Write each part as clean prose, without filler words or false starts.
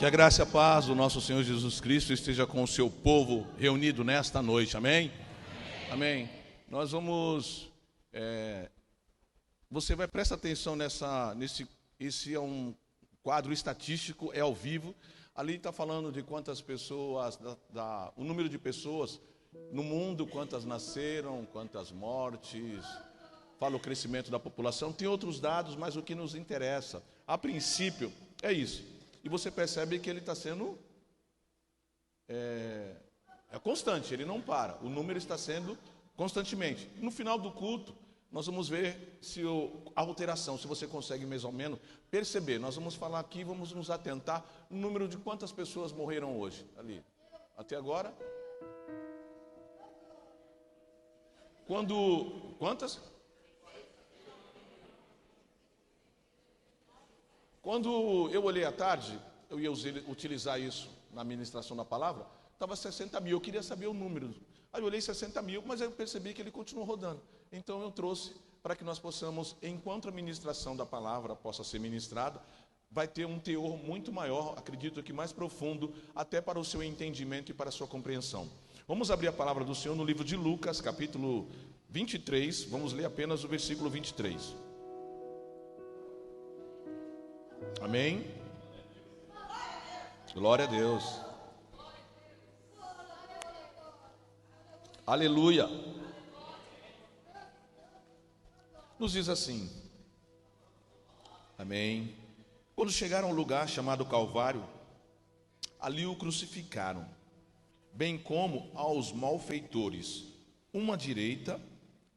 Que a graça e a paz do nosso Senhor Jesus Cristo esteja com o seu povo reunido nesta noite, amém? Amém. Nós vamos, você vai prestar atenção esse é um quadro estatístico, é ao vivo. Ali está falando de quantas pessoas, o número de pessoas no mundo, quantas nasceram, quantas mortes, fala o crescimento da população. Tem outros dados, mas o que nos interessa, a princípio, é isso. E você percebe que ele está sendo constante, ele não para. O número está sendo constantemente. No final do culto, nós vamos ver se a alteração, se você consegue mais ou menos perceber. Nós vamos falar aqui, vamos nos atentar no número de quantas pessoas morreram hoje, ali. Até agora? Quantas? Quando eu olhei à tarde, eu ia utilizar isso na ministração da palavra, estava 60 mil, eu queria saber o número. Aí eu olhei 60 mil, mas aí eu percebi que ele continuou rodando. Então eu trouxe para que nós possamos, enquanto a ministração da palavra possa ser ministrada, vai ter um teor muito maior, acredito que mais profundo, até para o seu entendimento e para a sua compreensão. Vamos abrir a palavra do Senhor no livro de Lucas, capítulo 23, vamos ler apenas o versículo 23. Amém? Glória a Deus. Aleluia. Nos diz assim. Amém. Quando chegaram ao lugar chamado Calvário, ali o crucificaram, bem como aos malfeitores, uma à direita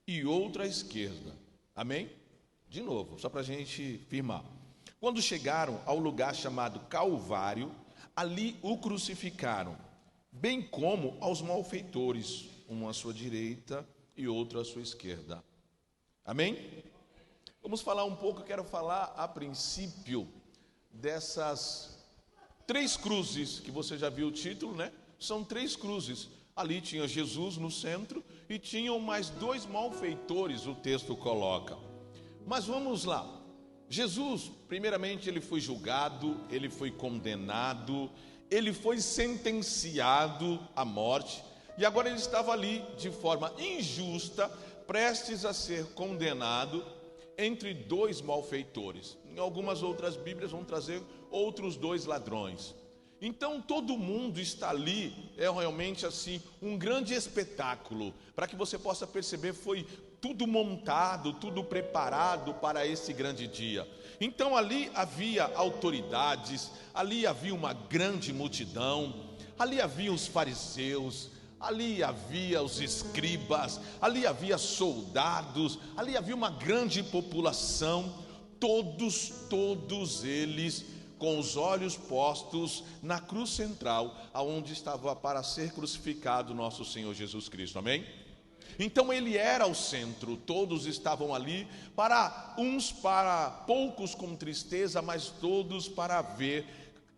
e outra à esquerda. Amém? De novo, só para a gente firmar. Quando chegaram ao lugar chamado Calvário, ali o crucificaram, bem como aos malfeitores, uma à sua direita e outra à sua esquerda. Amém? Vamos falar um pouco, eu quero falar a princípio dessas 3 cruzes, que você já viu o título, né? São 3 cruzes. Ali tinha Jesus no centro e tinham mais 2 malfeitores, o texto coloca. Mas vamos lá. Jesus, primeiramente, ele foi julgado, ele foi condenado, ele foi sentenciado à morte, e agora ele estava ali de forma injusta, prestes a ser condenado entre 2 malfeitores. Em algumas outras Bíblias vão trazer outros 2 ladrões. Então todo mundo está ali, é realmente assim, um grande espetáculo, para que você possa perceber, foi tudo montado, tudo preparado para esse grande dia. Então ali havia autoridades, ali havia uma grande multidão, ali havia os fariseus, ali havia os escribas, ali havia soldados, ali havia uma grande população, todos eles com os olhos postos na cruz central, aonde estava para ser crucificado nosso Senhor Jesus Cristo, amém? Então ele era o centro, todos estavam ali, para poucos com tristeza, mas todos para ver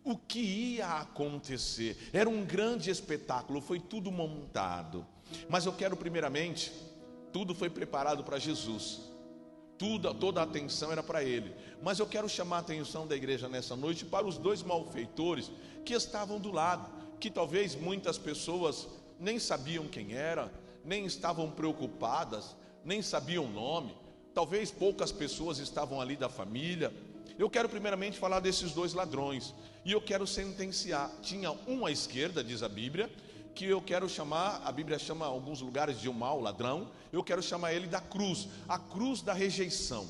o que ia acontecer. Era um grande espetáculo, foi tudo montado. Mas eu quero primeiramente, tudo foi preparado para Jesus. Toda a atenção era para ele. Mas eu quero chamar a atenção da igreja nessa noite para os 2 malfeitores que estavam do lado, que talvez muitas pessoas nem sabiam quem era, nem estavam preocupadas, nem sabiam o nome. Talvez poucas pessoas estavam ali da família. Eu quero primeiramente falar desses 2 ladrões, e eu quero sentenciar. Tinha um à esquerda, diz a Bíblia, que eu quero chamar, a Bíblia chama alguns lugares de um mau ladrão, eu quero chamar ele da cruz, a cruz da rejeição,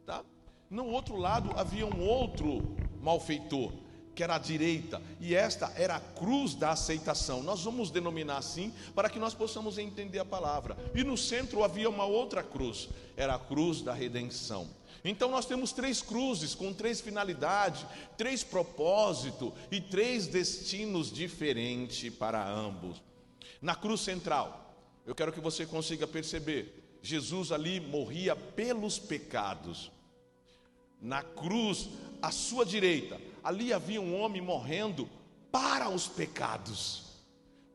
tá? No outro lado havia um outro malfeitor, que era a direita, e esta era a cruz da aceitação. Nós vamos denominar assim, para que nós possamos entender a palavra. E no centro havia uma outra cruz, era a cruz da redenção. Então nós temos 3 cruzes, com 3 finalidades, 3 propósitos e 3 destinos diferentes para ambos. Na cruz central, eu quero que você consiga perceber, Jesus ali morria pelos pecados. Na cruz, à sua direita, ali havia um homem morrendo para os pecados.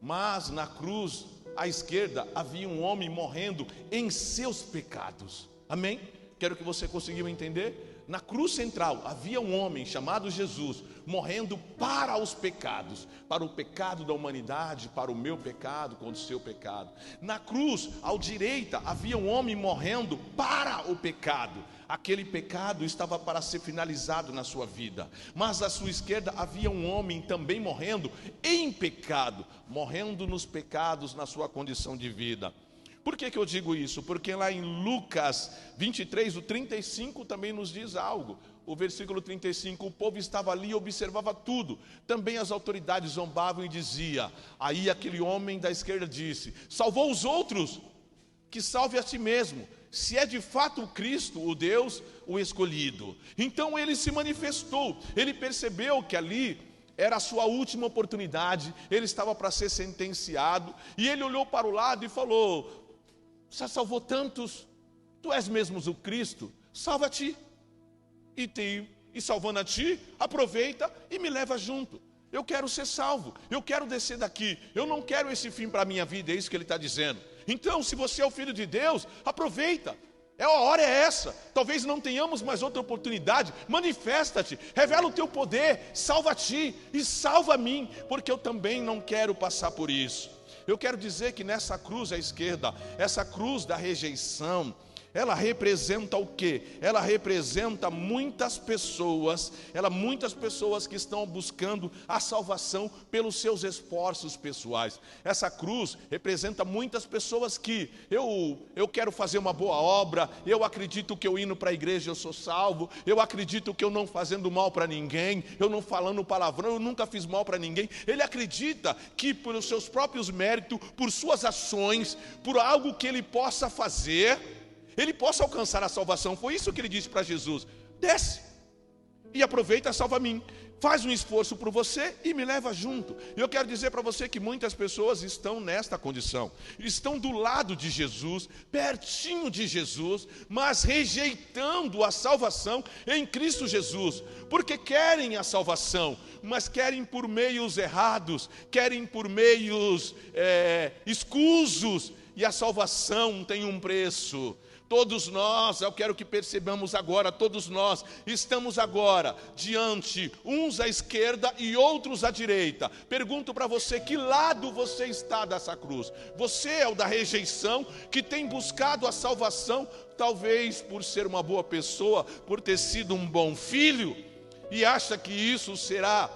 Mas na cruz, à esquerda, havia um homem morrendo em seus pecados. Amém? Quero que você consiga entender. na cruz central havia um homem chamado Jesus, morrendo para os pecados, para o pecado da humanidade, para o meu pecado, contra o seu pecado. Na cruz, à direita, havia um homem morrendo para o pecado. Aquele pecado estava para ser finalizado na sua vida. Mas à sua esquerda havia um homem também morrendo em pecado, morrendo nos pecados na sua condição de vida. Por que eu digo isso? Porque lá em Lucas 23, o 35 também nos diz algo. O versículo 35, o povo estava ali e observava tudo. Também as autoridades zombavam e diziam. Aí aquele homem da esquerda disse: salvou os outros, que salve a si mesmo, se é de fato o Cristo, o Deus, o escolhido. Então ele se manifestou, ele percebeu que ali era a sua última oportunidade, ele estava para ser sentenciado, e ele olhou para o lado e falou: já salvou tantos, tu és mesmo o Cristo, salva a ti. E salvando a ti, aproveita e me leva junto. Eu quero ser salvo, eu quero descer daqui, eu não quero esse fim para a minha vida, é isso que ele está dizendo. Então, se você é o Filho de Deus, aproveita. A hora é essa. Talvez não tenhamos mais outra oportunidade. Manifesta-te, revela o teu poder, salva-te e salva a mim, porque eu também não quero passar por isso. Eu quero dizer que nessa cruz à esquerda, essa cruz da rejeição, ela representa o quê? Ela representa muitas pessoas que estão buscando a salvação pelos seus esforços pessoais. Essa cruz representa muitas pessoas que eu quero fazer uma boa obra, eu acredito que eu indo para a igreja eu sou salvo, eu acredito que eu não fazendo mal para ninguém, eu não falando palavrão, eu nunca fiz mal para ninguém. Ele acredita que por os seus próprios méritos, por suas ações, por algo que ele possa fazer, ele possa alcançar a salvação. Foi isso que ele disse para Jesus: desce e aproveita, salva a mim, faz um esforço por você e me leva junto. E eu quero dizer para você que muitas pessoas estão nesta condição, estão do lado de Jesus, pertinho de Jesus, mas rejeitando a salvação em Cristo Jesus, porque querem a salvação, mas querem por meios errados, querem por meios escusos, e a salvação tem um preço. Todos nós, eu quero que percebamos agora, todos nós estamos agora diante, uns à esquerda e outros à direita. Pergunto para você, que lado você está dessa cruz? Você é o da rejeição, que tem buscado a salvação, talvez por ser uma boa pessoa, por ter sido um bom filho, e acha que isso será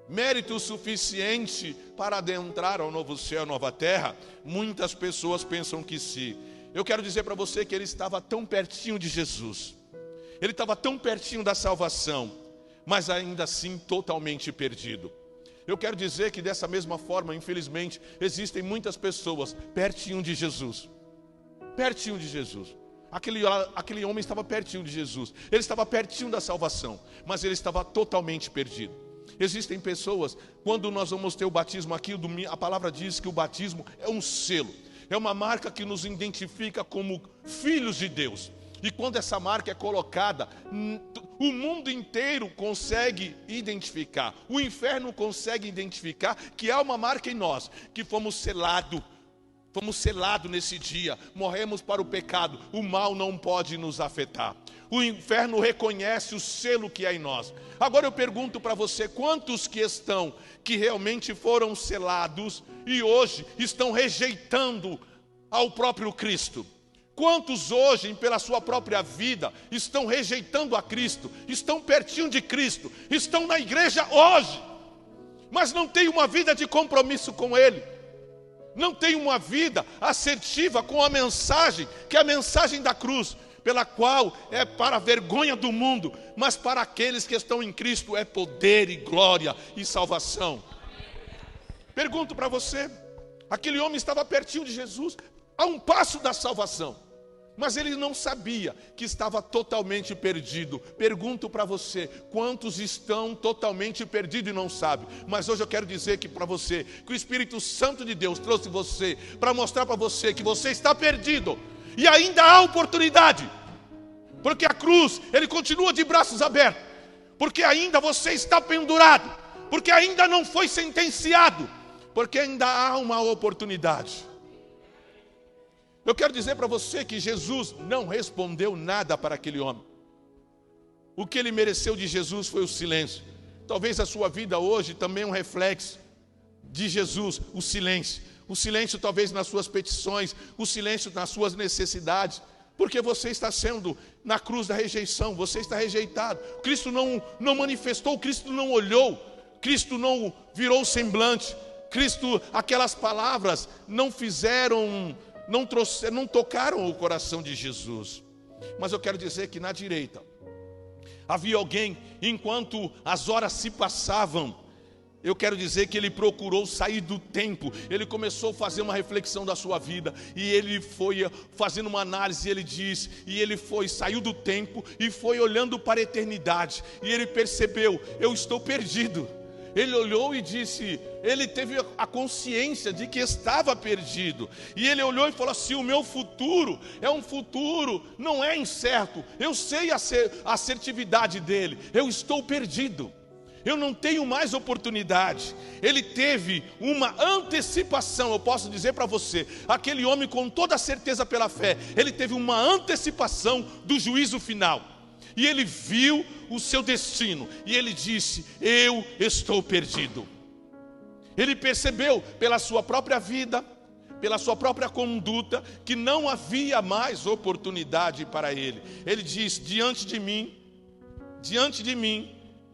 mérito suficiente para adentrar ao novo céu, nova terra? Muitas pessoas pensam que sim. Eu quero dizer para você que ele estava tão pertinho de Jesus, ele estava tão pertinho da salvação, mas ainda assim totalmente perdido. Eu quero dizer que dessa mesma forma, infelizmente, existem muitas pessoas pertinho de Jesus. Pertinho de Jesus. Aquele homem estava pertinho de Jesus, ele estava pertinho da salvação, mas ele estava totalmente perdido. Existem pessoas, quando nós vamos ter o batismo aqui, a palavra diz que o batismo é um selo, é uma marca que nos identifica como filhos de Deus. E quando essa marca é colocada, o mundo inteiro consegue identificar, o inferno consegue identificar que há uma marca em nós, que fomos selados nesse dia, morremos para o pecado, o mal não pode nos afetar. O inferno reconhece o selo que há em nós. Agora eu pergunto para você, quantos que realmente foram selados e hoje estão rejeitando ao próprio Cristo? Quantos hoje, pela sua própria vida, estão rejeitando a Cristo, estão pertinho de Cristo, estão na igreja hoje, mas não têm uma vida de compromisso com Ele, não têm uma vida assertiva com a mensagem, que é a mensagem da cruz, pela qual é para a vergonha do mundo, mas para aqueles que estão em Cristo é poder e glória e salvação. Pergunto para você, aquele homem estava pertinho de Jesus, a um passo da salvação, mas ele não sabia que estava totalmente perdido. Pergunto para você, quantos estão totalmente perdidos e não sabem? Mas hoje eu quero dizer que para você, que o Espírito Santo de Deus trouxe você para mostrar para você que você está perdido e ainda há oportunidade, porque a cruz, ele continua de braços abertos, porque ainda você está pendurado, porque ainda não foi sentenciado, porque ainda há uma oportunidade. Eu quero dizer para você que Jesus não respondeu nada para aquele homem. O que ele mereceu de Jesus foi o silêncio. Talvez a sua vida hoje também é um reflexo de Jesus, o silêncio. O silêncio talvez nas suas petições, o silêncio nas suas necessidades, porque você está sendo na cruz da rejeição, você está rejeitado. Cristo não manifestou, Cristo não olhou, Cristo não virou o semblante, Cristo, aquelas palavras não fizeram, não tocaram o coração de Jesus. Mas eu quero dizer que na direita havia alguém, enquanto as horas se passavam, eu quero dizer que ele procurou sair do tempo. Ele começou a fazer uma reflexão da sua vida, e ele foi fazendo uma análise, e ele diz, e ele saiu do tempo e foi olhando para a eternidade, e ele percebeu, eu estou perdido. Ele olhou e disse, ele teve a consciência de que estava perdido, e ele olhou e falou assim, o meu futuro é um futuro, não é incerto, eu sei a assertividade dele, eu estou perdido, eu não tenho mais oportunidade. Ele teve uma antecipação, eu posso dizer para você, aquele homem com toda a certeza pela fé, ele teve uma antecipação do juízo final, e ele viu o seu destino, e ele disse, eu estou perdido. Ele percebeu pela sua própria vida, pela sua própria conduta, que não havia mais oportunidade para ele. Ele diz, diante de mim,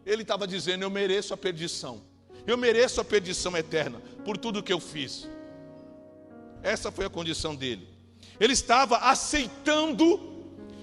ele estava dizendo, eu mereço a perdição eterna, por tudo que eu fiz. Essa foi a condição dele. Ele estava aceitando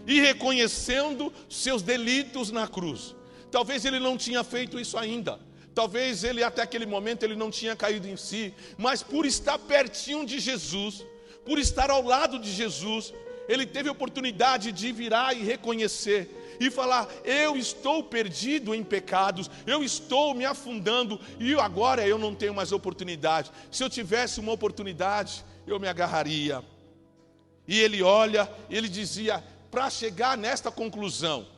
e reconhecendo seus delitos na cruz. Talvez ele não tinha feito isso ainda, talvez ele até aquele momento ele não tinha caído em si, mas por estar pertinho de Jesus, por estar ao lado de Jesus, ele teve a oportunidade de virar e reconhecer e falar, eu estou perdido em pecados, eu estou me afundando e agora eu não tenho mais oportunidade. Se eu tivesse uma oportunidade, eu me agarraria. E ele olha, ele dizia, para chegar nesta conclusão,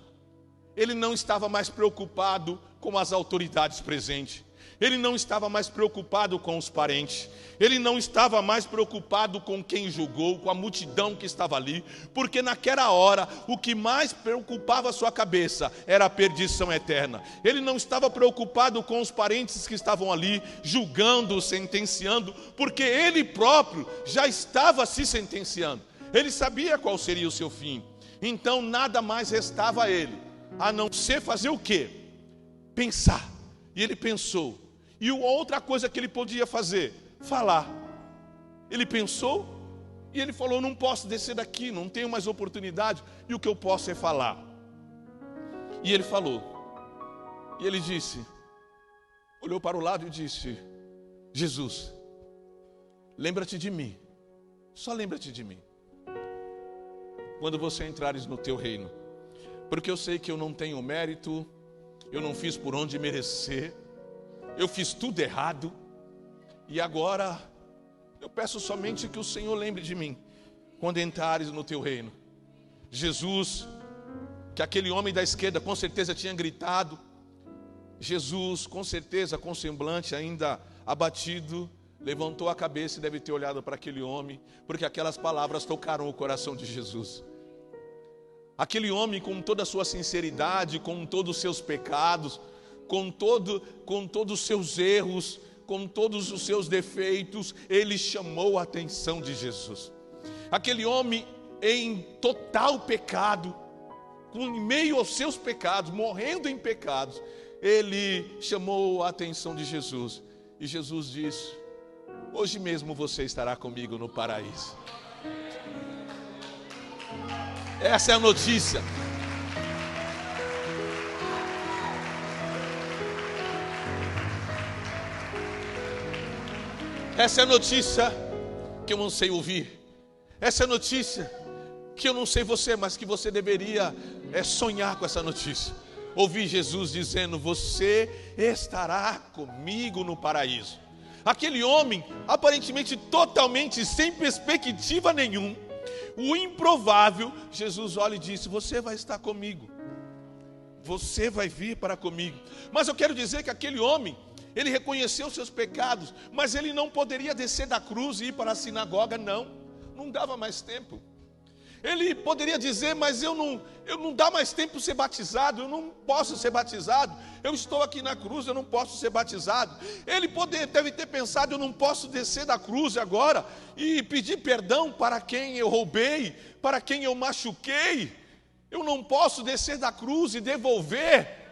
ele não estava mais preocupado com as autoridades presentes, ele não estava mais preocupado com os parentes, ele não estava mais preocupado com quem julgou, com a multidão que estava ali, porque naquela hora o que mais preocupava a sua cabeça era a perdição eterna. Ele não estava preocupado com os parentes que estavam ali julgando, sentenciando, porque ele próprio já estava se sentenciando, ele sabia qual seria o seu fim. Então nada mais restava a ele, a não ser fazer o quê? Pensar. E ele pensou. E outra coisa que ele podia fazer, falar. Ele pensou e ele falou, não posso descer daqui, não tenho mais oportunidade, e o que eu posso é falar. E ele falou. E ele disse, olhou para o lado e disse, Jesus, lembra-te de mim, só lembra-te de mim, quando você entrares no teu reino, porque eu sei que eu não tenho mérito, eu não fiz por onde merecer, eu fiz tudo errado, e agora eu peço somente que o Senhor lembre de mim, quando entrares no teu reino. Jesus, que aquele homem da esquerda com certeza tinha gritado, Jesus com certeza com semblante ainda abatido, levantou a cabeça e deve ter olhado para aquele homem, porque aquelas palavras tocaram o coração de Jesus. Aquele homem, com toda a sua sinceridade, com todos os seus pecados, com todos os seus erros, com todos os seus defeitos, ele chamou a atenção de Jesus. Aquele homem em total pecado, em meio aos seus pecados, morrendo em pecados, ele chamou a atenção de Jesus. E Jesus disse, hoje mesmo você estará comigo no paraíso. Essa é a notícia. Essa é a notícia que eu não sei ouvir. Essa é a notícia que eu não sei você, mas que você deveria sonhar com essa notícia. Ouvir Jesus dizendo, você estará comigo no paraíso. Aquele homem, aparentemente totalmente sem perspectiva nenhuma, o improvável, Jesus olha e disse, você vai estar comigo, você vai vir para comigo. Mas eu quero dizer que aquele homem, ele reconheceu seus pecados, mas ele não poderia descer da cruz e ir para a sinagoga, não dava mais tempo. Ele poderia dizer, mas eu não dá mais tempo ser batizado, eu não posso ser batizado, eu estou aqui na cruz, eu não posso ser batizado. Ele deve ter pensado, eu não posso descer da cruz agora e pedir perdão para quem eu roubei, para quem eu machuquei. Eu não posso descer da cruz e devolver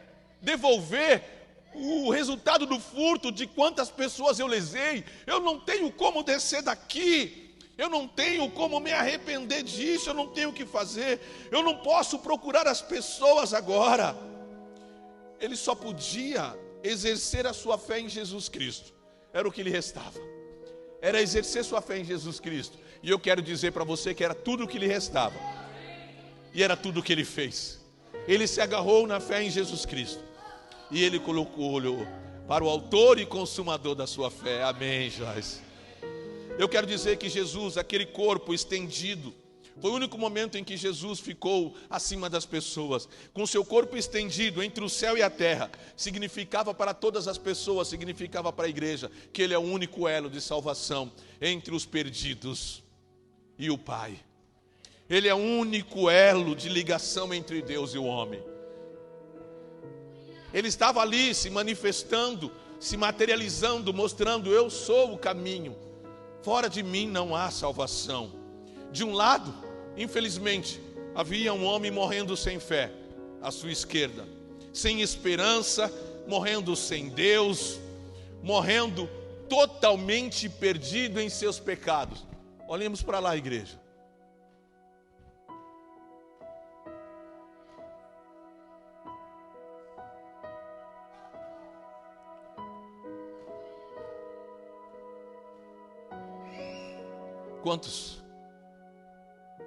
o resultado do furto de quantas pessoas eu lesei. Eu não tenho como descer daqui. Eu não tenho como me arrepender disso, eu não tenho o que fazer, eu não posso procurar as pessoas agora. Ele só podia exercer a sua fé em Jesus Cristo, era o que lhe restava, era exercer sua fé em Jesus Cristo. E eu quero dizer para você que era tudo o que lhe restava, e era tudo o que ele fez. Ele se agarrou na fé em Jesus Cristo, e ele olhou para o autor e consumador da sua fé. Amém, Joyce? Eu quero dizer que Jesus, aquele corpo estendido, foi o único momento em que Jesus ficou acima das pessoas. Com seu corpo estendido entre o céu e a terra, significava para todas as pessoas, significava para a igreja, que ele é o único elo de salvação entre os perdidos e o Pai. Ele é o único elo de ligação entre Deus e o homem. Ele estava ali se manifestando, se materializando, mostrando: eu sou o caminho. Fora de mim não há salvação. De um lado, infelizmente, havia um homem morrendo sem fé, à sua esquerda, sem esperança, morrendo sem Deus, morrendo totalmente perdido em seus pecados. Olhemos para lá, igreja. Quantos?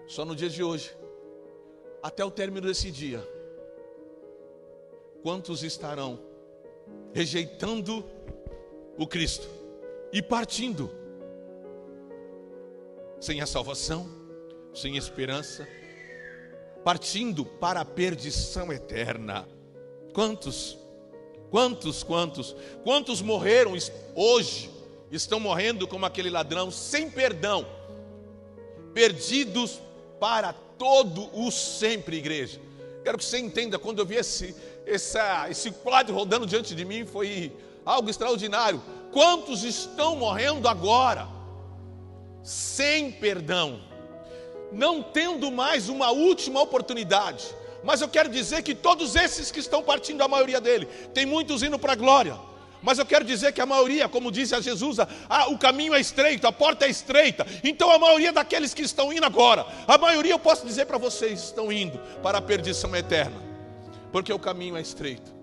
Só no dia de hoje, até o término desse dia, quantos estarão rejeitando o Cristo e partindo sem a salvação, sem esperança, partindo para a perdição eterna? Quantos morreram hoje, estão morrendo como aquele ladrão, sem perdão, perdidos para todo o sempre, igreja? Quero que você entenda, quando eu vi esse quadro rodando diante de mim, foi algo extraordinário. Quantos estão morrendo agora, sem perdão, não tendo mais uma última oportunidade? Mas eu quero dizer que todos esses que estão partindo, a maioria dele, tem muitos indo para a glória. Mas eu quero dizer que a maioria, como disse a Jesus, o caminho é estreito, a porta é estreita. Então a maioria daqueles que estão indo agora, a maioria, eu posso dizer para vocês, estão indo para a perdição eterna, porque o caminho é estreito.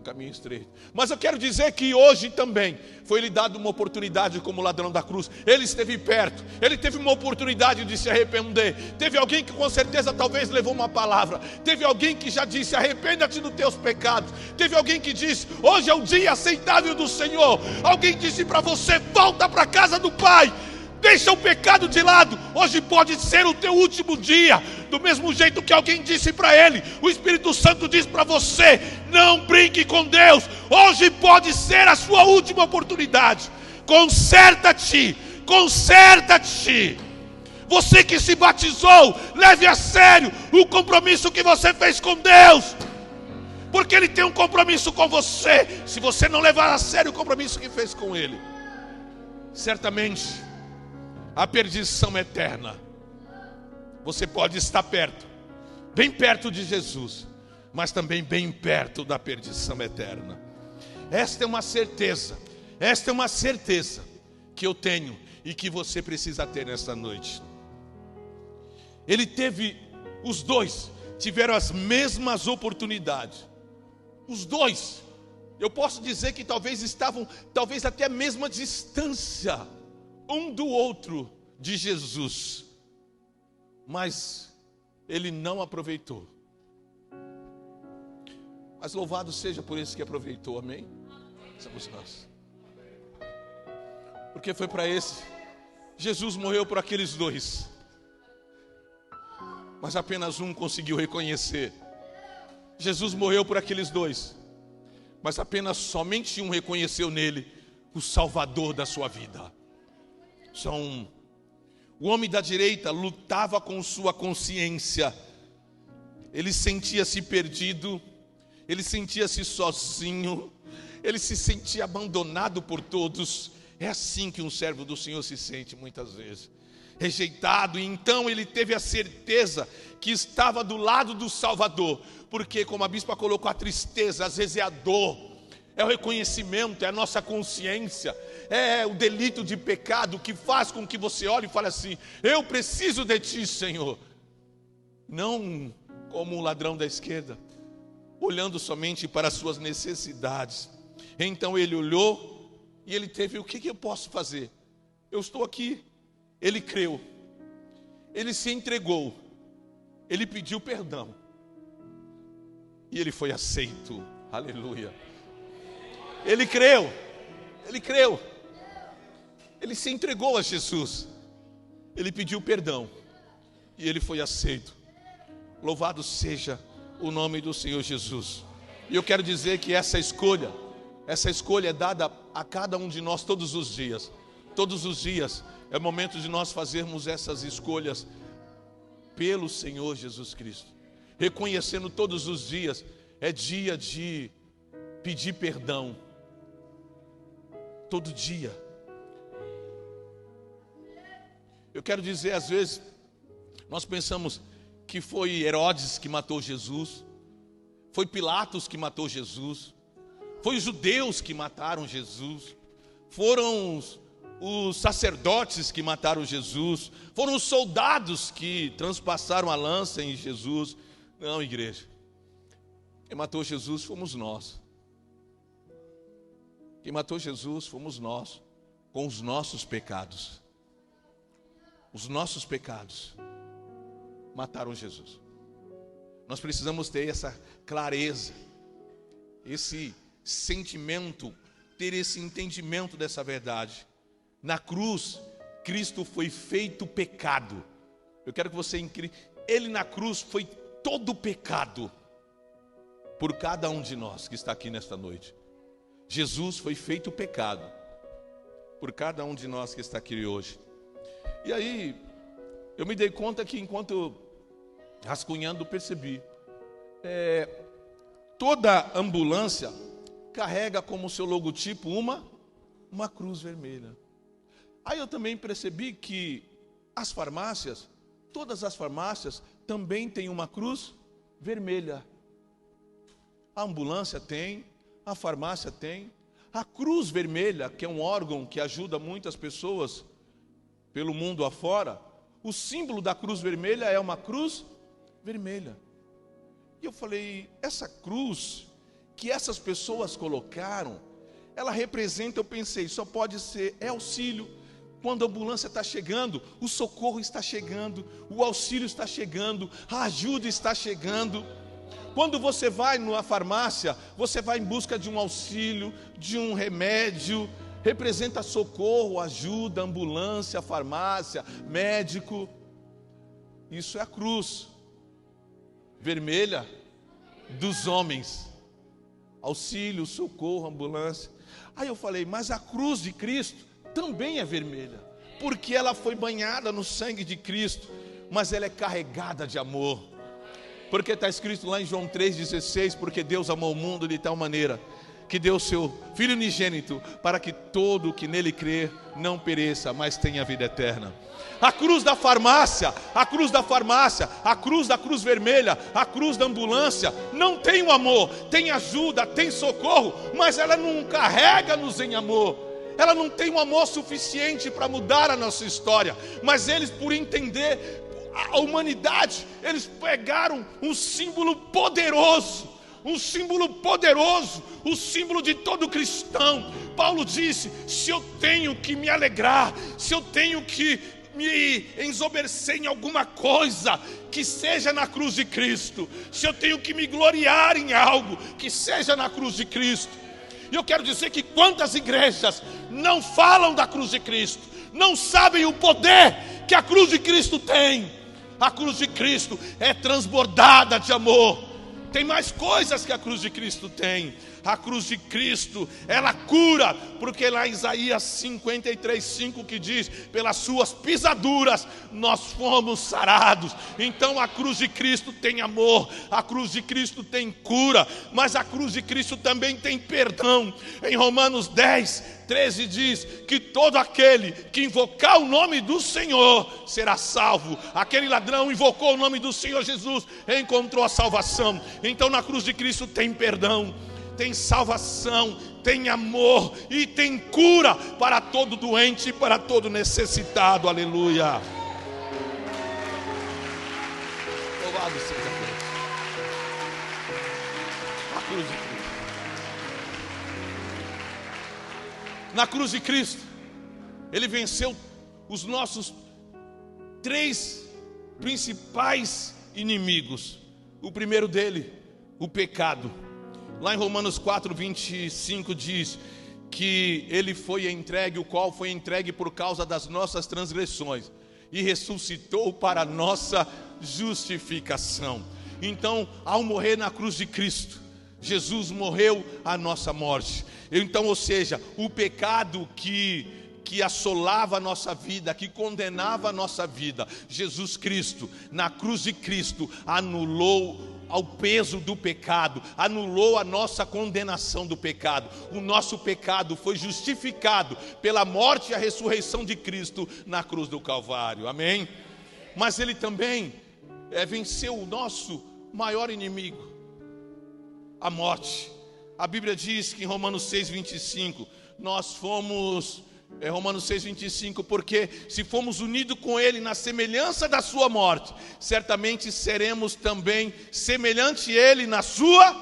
Caminho estreito. Mas eu quero dizer que hoje também foi lhe dado uma oportunidade, como ladrão da cruz. Ele esteve perto, ele teve uma oportunidade de se arrepender. Teve alguém que com certeza talvez levou uma palavra. Teve alguém que já disse: arrependa-te dos teus pecados. Teve alguém que disse: hoje é o dia aceitável do Senhor. Alguém disse para você: volta para a casa do Pai, deixa o pecado de lado. Hoje pode ser o teu último dia. Do mesmo jeito que alguém disse para ele, o Espírito Santo diz para você: não brinque com Deus. Hoje pode ser a sua última oportunidade. Conserta-te, conserta-te. Você que se batizou, leve a sério o compromisso que você fez com Deus, porque Ele tem um compromisso com você. Se você não levar a sério o compromisso que fez com Ele, certamente a perdição eterna. Você pode estar perto, bem perto de Jesus, mas também bem perto da perdição eterna. Esta é uma certeza que eu tenho e que você precisa ter nesta noite. Os dois tiveram as mesmas oportunidades. Os dois, eu posso dizer que talvez estavam, até a mesma distância um do outro de Jesus, mas ele não aproveitou. Mas louvado seja por esse que aproveitou, amém? Somos nós. Porque foi para esse, Jesus morreu por aqueles dois, mas apenas um conseguiu reconhecer. Jesus morreu por aqueles dois, mas somente um reconheceu nele o Salvador da sua vida. Só um. O homem da direita lutava com sua consciência. Ele sentia-se perdido, ele sentia-se sozinho, ele se sentia abandonado por todos. É assim que um servo do Senhor se sente muitas vezes, rejeitado. E então ele teve a certeza que estava do lado do Salvador, porque, como a bispa colocou, a tristeza às vezes é a dor, é o reconhecimento, é a nossa consciência, é o delito de pecado que faz com que você olhe e fale assim: eu preciso de ti, Senhor. Não como um ladrão da esquerda, olhando somente para as suas necessidades. Então ele olhou e ele teve: o que eu posso fazer? Eu estou aqui. Ele creu, ele se entregou, ele pediu perdão e ele foi aceito. Aleluia. Ele creu, ele se entregou a Jesus, ele pediu perdão e ele foi aceito. Louvado seja o nome do Senhor Jesus. E eu quero dizer que essa escolha é dada a cada um de nós todos os dias. Todos os dias é momento de nós fazermos essas escolhas pelo Senhor Jesus Cristo, reconhecendo todos os dias é dia de pedir perdão. Todo dia. Eu quero dizer, às vezes nós pensamos que foi Herodes que matou Jesus, foi Pilatos que matou Jesus, foi os judeus que mataram Jesus, foram os sacerdotes que mataram Jesus, foram os soldados que transpassaram a lança em Jesus. Não, igreja, quem matou Jesus fomos nós. Quem matou Jesus fomos nós, com os nossos pecados. Os nossos pecados mataram Jesus. Nós precisamos ter essa clareza, esse sentimento, ter esse entendimento dessa verdade. Na cruz, Cristo foi feito pecado. Eu quero que você incrível. Ele na cruz foi todo pecado por cada um de nós que está aqui nesta noite. Jesus foi feito pecado por cada um de nós que está aqui hoje. E aí, eu me dei conta que enquanto rascunhando percebi, toda ambulância carrega como seu logotipo uma cruz vermelha. Aí eu também percebi que as farmácias, todas as farmácias também têm uma cruz vermelha. A ambulância tem, a farmácia tem. A cruz vermelha, que é um órgão que ajuda muitas pessoas pelo mundo afora, o símbolo da cruz vermelha é uma cruz vermelha. E eu falei, essa cruz que essas pessoas colocaram, ela representa, eu pensei, só pode ser auxílio. Quando a ambulância está chegando, o socorro está chegando, o auxílio está chegando, a ajuda está chegando. Quando você vai numa farmácia, você vai em busca de um auxílio, de um remédio, representa socorro, ajuda, ambulância, farmácia, médico. Isso é a cruz vermelha dos homens. Auxílio, socorro, ambulância. Aí eu falei, mas a cruz de Cristo também é vermelha, porque ela foi banhada no sangue de Cristo, mas ela é carregada de amor. Porque está escrito lá em João 3,16, porque Deus amou o mundo de tal maneira que deu o seu Filho unigênito, para que todo o que nele crer não pereça, mas tenha vida eterna. A cruz da farmácia, a cruz da farmácia, a cruz da cruz vermelha, a cruz da ambulância, não tem o amor, tem ajuda, tem socorro, mas ela não carrega-nos em amor. Ela não tem um amor suficiente para mudar a nossa história. Mas eles, por entender a humanidade, eles pegaram um símbolo poderoso, o símbolo de todo cristão. Paulo disse, se eu tenho que me alegrar, se eu tenho que me ensoberbecer em alguma coisa, que seja na cruz de Cristo. Se eu tenho que me gloriar em algo, que seja na cruz de Cristo. E eu quero dizer que quantas igrejas não falam da cruz de Cristo, não sabem o poder que a cruz de Cristo tem. A cruz de Cristo é transbordada de amor. Tem mais coisas que a cruz de Cristo tem. A cruz de Cristo, ela cura, porque lá em Isaías 53:5 que diz: pelas suas pisaduras nós fomos sarados. Então a cruz de Cristo tem amor, a cruz de Cristo tem cura, mas a cruz de Cristo também tem perdão. Em Romanos 10:13 diz que todo aquele que invocar o nome do Senhor será salvo. Aquele ladrão invocou o nome do Senhor Jesus, encontrou a salvação. Então na cruz de Cristo tem perdão, tem salvação, tem amor e tem cura para todo doente e para todo necessitado. Aleluia. Louvado seja Deus. A cruz de Cristo. Na cruz de Cristo, Ele venceu os nossos 3 principais inimigos. O primeiro dele, o pecado. Lá em Romanos 4:25 diz que Ele foi entregue, o qual foi entregue por causa das nossas transgressões, e ressuscitou para a nossa justificação. Então, ao morrer na cruz de Cristo, Jesus morreu a nossa morte. Então, ou seja, o pecado que assolava a nossa vida, que condenava a nossa vida, Jesus Cristo, na cruz de Cristo, anulou ao peso do pecado, anulou a nossa condenação do pecado. O nosso pecado foi justificado pela morte e a ressurreição de Cristo na cruz do Calvário, amém? Mas Ele também venceu o nosso maior inimigo, a morte. A Bíblia diz que em Romanos 6:25, nós fomos... Romanos 6:25, porque se fomos unidos com Ele na semelhança da sua morte, certamente seremos também semelhante a Ele na sua.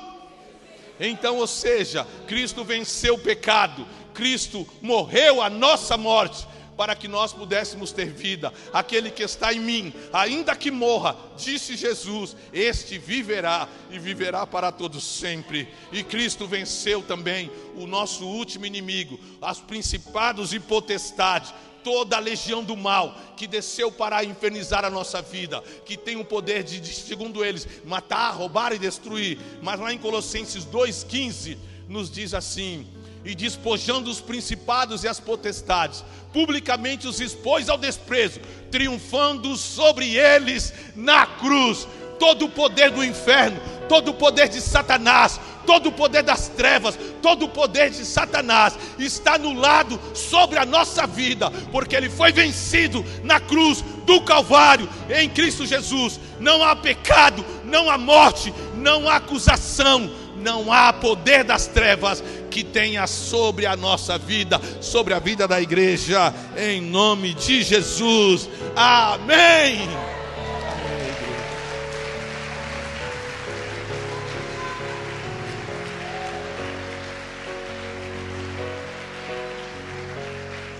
Então, ou seja, Cristo venceu o pecado, Cristo morreu a nossa morte, para que nós pudéssemos ter vida. Aquele que está em mim, ainda que morra, disse Jesus, este viverá e viverá para todos sempre. E Cristo venceu também o nosso último inimigo, os principados e potestades, toda a legião do mal que desceu para infernizar a nossa vida, que tem o poder de, segundo eles, matar, roubar e destruir. Mas lá em Colossenses 2:15 nos diz assim: e despojando os principados e as potestades, publicamente os expôs ao desprezo, triunfando sobre eles na cruz. Todo o poder do inferno, todo o poder de Satanás, todo o poder das trevas, todo o poder de Satanás está anulado sobre a nossa vida, porque ele foi vencido na cruz do Calvário, em Cristo Jesus. Não há pecado, não há morte, não há acusação, não há poder das trevas que tenha sobre a nossa vida, sobre a vida da igreja, em nome de Jesus, amém.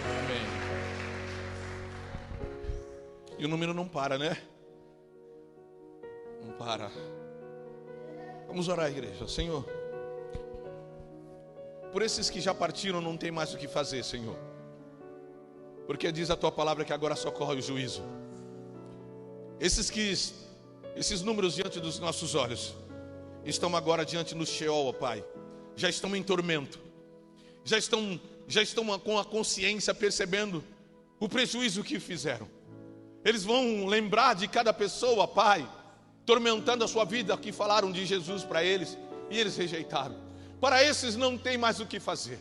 Amém. E o número não para, né? Não para. Vamos orar, igreja. Senhor, por esses que já partiram, não tem mais o que fazer, Senhor, porque diz a Tua palavra que agora só corre o juízo. Esses números diante dos nossos olhos estão agora diante no Sheol, ó Pai. Já estão em tormento, já estão com a consciência percebendo o prejuízo que fizeram. Eles vão lembrar de cada pessoa, Pai, tormentando a sua vida, que falaram de Jesus para eles e eles rejeitaram. Para esses não tem mais o que fazer.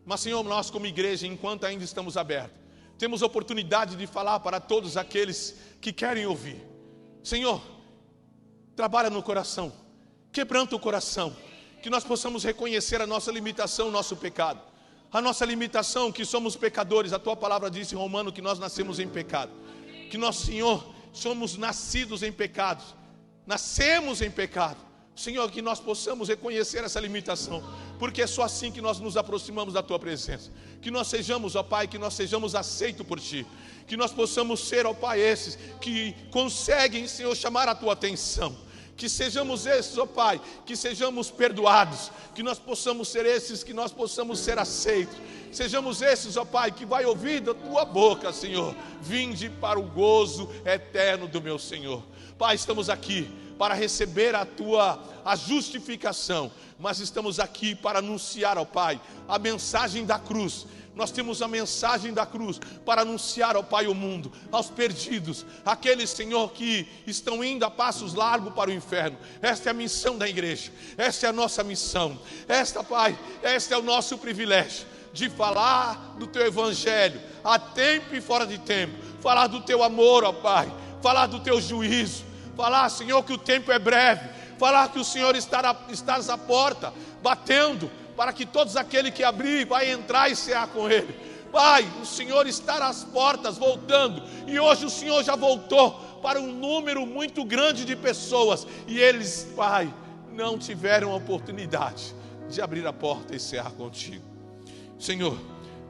Mas, Senhor, nós como igreja, enquanto ainda estamos abertos, temos oportunidade de falar para todos aqueles que querem ouvir. Senhor, trabalha no coração, quebranta o coração, que nós possamos reconhecer a nossa limitação, o nosso pecado. A nossa limitação, que somos pecadores. A Tua palavra diz em Romano que nós nascemos em pecado, que nós, Senhor, somos nascidos em pecados, nascemos em pecado. Senhor, que nós possamos reconhecer essa limitação, porque é só assim que nós nos aproximamos da Tua presença. Que nós sejamos, ó Pai, que nós sejamos aceitos por Ti, que nós possamos ser, ó Pai, esses que conseguem, Senhor, chamar a Tua atenção, Que sejamos esses, ó Pai, que sejamos perdoados, que nós possamos ser esses, que nós possamos ser aceitos. Sejamos esses, ó Pai, que vai ouvir da tua boca, Senhor: vinde para o gozo eterno do meu Senhor. Pai, estamos aqui para receber a justificação, mas estamos aqui para anunciar ao Pai a mensagem da cruz. Nós temos a mensagem da cruz para anunciar ao Pai o mundo, aos perdidos, aqueles, Senhor, que estão indo a passos largos para o inferno. Esta é a missão da igreja, esta é a nossa missão. Esta, Pai, este é o nosso privilégio, de falar do Teu Evangelho, a tempo e fora de tempo. Falar do Teu amor, ó Pai, falar do Teu juízo. Falar, Senhor, que o tempo é breve. Falar que o Senhor estás à porta, batendo, para que todos aqueles que abrir, vai entrar e cear com Ele. Pai, o Senhor está às portas, voltando. E hoje o Senhor já voltou para um número muito grande de pessoas. E eles, Pai, não tiveram a oportunidade de abrir a porta e cear contigo. Senhor,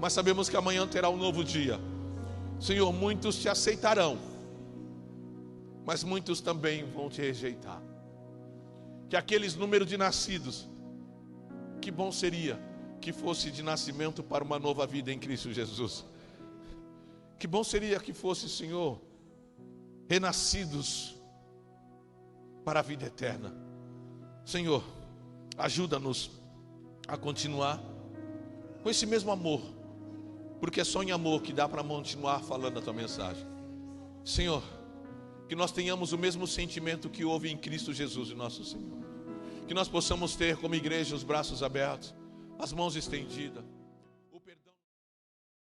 mas sabemos que amanhã terá um novo dia. Senhor, muitos te aceitarão, mas muitos também vão te rejeitar. Que aqueles números de nascidos, que bom seria que fosse de nascimento para uma nova vida em Cristo Jesus. Que bom seria que fosse, Senhor, renascidos para a vida eterna. Senhor, ajuda-nos a continuar com esse mesmo amor, porque é só em amor que dá para continuar falando a tua mensagem. Senhor, que nós tenhamos o mesmo sentimento que houve em Cristo Jesus, o nosso Senhor. Que nós possamos ter como igreja os braços abertos, as mãos estendidas,